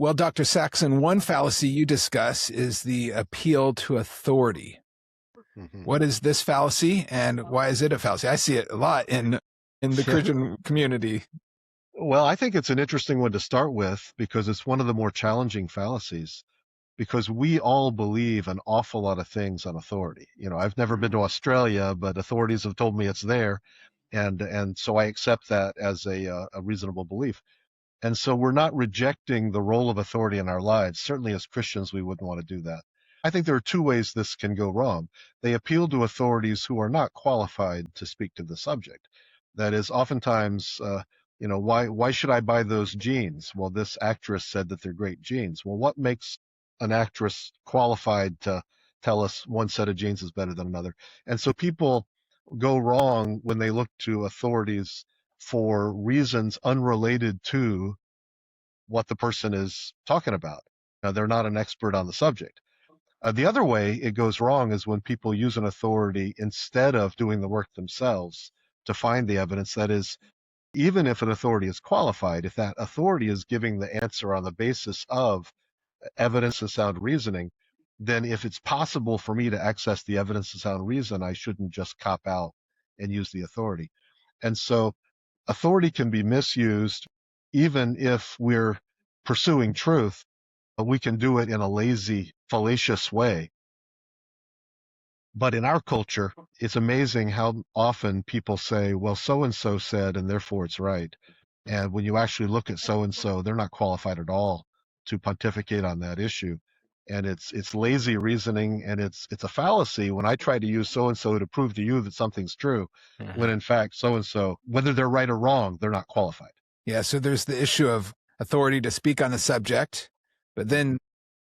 Well, Dr. Saxon, one fallacy you discuss is the appeal to authority. Mhm. What is this fallacy, and why is it a fallacy? I see it a lot in the Christian community. Well, I think it's an interesting one to start with because it's one of the more challenging fallacies, because we all believe an awful lot of things on authority. I've never been to Australia, but authorities have told me it's there, and so I accept that as a reasonable belief. And so we're not rejecting the role of authority in our lives. Certainly as Christians, we wouldn't want to do that. I think there are two ways this can go wrong. They appeal to authorities who are not qualified to speak to the subject. That is, oftentimes, why should I buy those jeans? Well, this actress said that they're great jeans. Well, what makes an actress qualified to tell us one set of jeans is better than another? And so people go wrong when they look to authorities for reasons unrelated to what the person is talking about. Now, they're not an expert on the subject. The other way it goes wrong is when people use an authority instead of doing the work themselves to find the evidence. That is, even if an authority is qualified, if that authority is giving the answer on the basis of evidence and sound reasoning, then if it's possible for me to access the evidence and sound reason, I shouldn't just cop out and use the authority. And so authority can be misused even if we're pursuing truth, but we can do it in a lazy, fallacious way. But in our culture, it's amazing how often people say, well, so-and-so said, and therefore it's right. And when you actually look at so-and-so, they're not qualified at all to pontificate on that issue. And it's lazy reasoning, and it's a fallacy when I try to use so-and-so to prove to you that something's true, when in fact so-and-so, whether they're right or wrong, they're not qualified. Yeah, so there's the issue of authority to speak on the subject, but then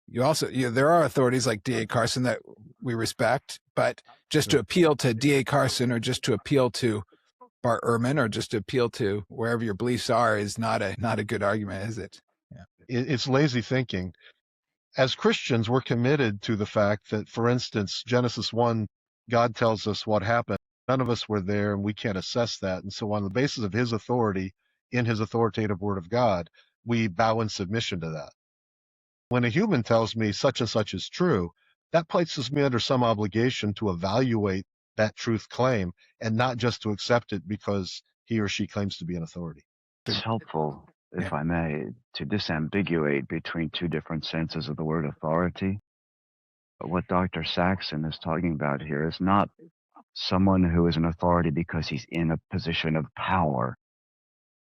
you also, there are authorities like D.A. Carson that we respect, but just to appeal to D.A. Carson or just to appeal to Bart Ehrman or just to appeal to wherever your beliefs are is not a good argument, is it? Yeah. It's lazy thinking. As Christians, we're committed to the fact that, for instance, Genesis 1, God tells us what happened. None of us were there, and we can't assess that. And so on the basis of his authority, in his authoritative word of God, we bow in submission to that. When a human tells me such and such is true, that places me under some obligation to evaluate that truth claim and not just to accept it because he or she claims to be an authority. It's helpful, if I may, to disambiguate between two different senses of the word authority. But what Dr. Saxon is talking about here is not someone who is an authority because he's in a position of power.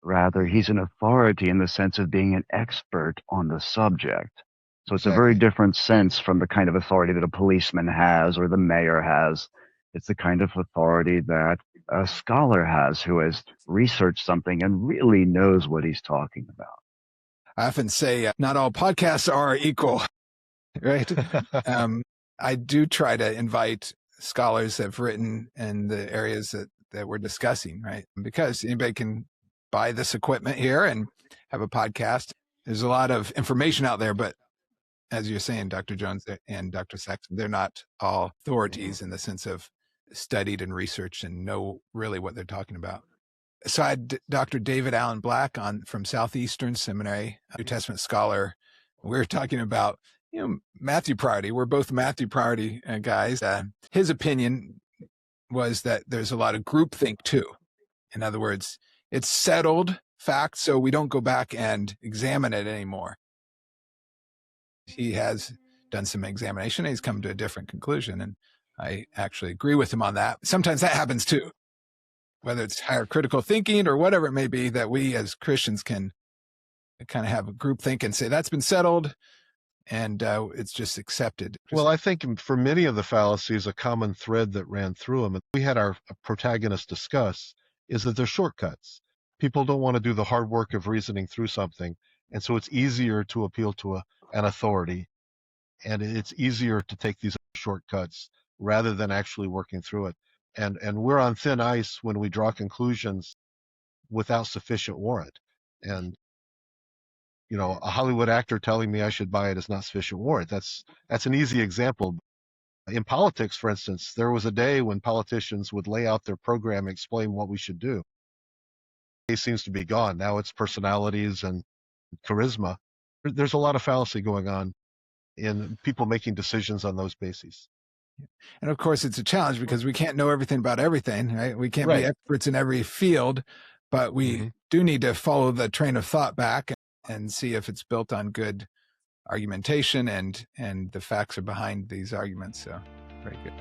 Rather, he's an authority in the sense of being an expert on the subject. So it's a very different sense from the kind of authority that a policeman has or the mayor has. It's the kind of authority that a scholar has who has researched something and really knows what he's talking about. I often say not all podcasts are equal, right? I do try to invite scholars that have written in the areas that we're discussing, right? Because anybody can buy this equipment here and have a podcast. There's a lot of information out there, but as you're saying, Dr. Jones and Dr. Saxon, they're not all authorities in the sense of studied and researched and know really what they're talking about. So I had Dr. David Allen Black from Southeastern Seminary, New Testament scholar. We were talking about, Matthew Priority. We're both Matthew Priority guys. His opinion was that there's a lot of groupthink too. In other words, it's settled fact, so we don't go back and examine it anymore. He has done some examination. He's come to a different conclusion, and I actually agree with him on that. Sometimes that happens too, whether it's higher critical thinking or whatever it may be, that we as Christians can kind of have a group think and say that's been settled and it's just accepted. Well, I think for many of the fallacies, a common thread that ran through them, and we had our protagonists discuss, is that they're shortcuts. People don't want to do the hard work of reasoning through something, and so it's easier to appeal to an authority, and it's easier to take these shortcuts rather than actually working through it. And we're on thin ice when we draw conclusions without sufficient warrant. And a Hollywood actor telling me I should buy it is not sufficient warrant. That's an easy example. In politics, for instance, there was a day when politicians would lay out their program and explain what we should do. It seems to be gone. Now it's personalities and charisma. There's a lot of fallacy going on in people making decisions on those bases. And of course, it's a challenge because we can't know everything about everything, right? We can't Right. be experts in every field, but we do need to follow the train of thought back and see if it's built on good argumentation and the facts are behind these arguments. So very good.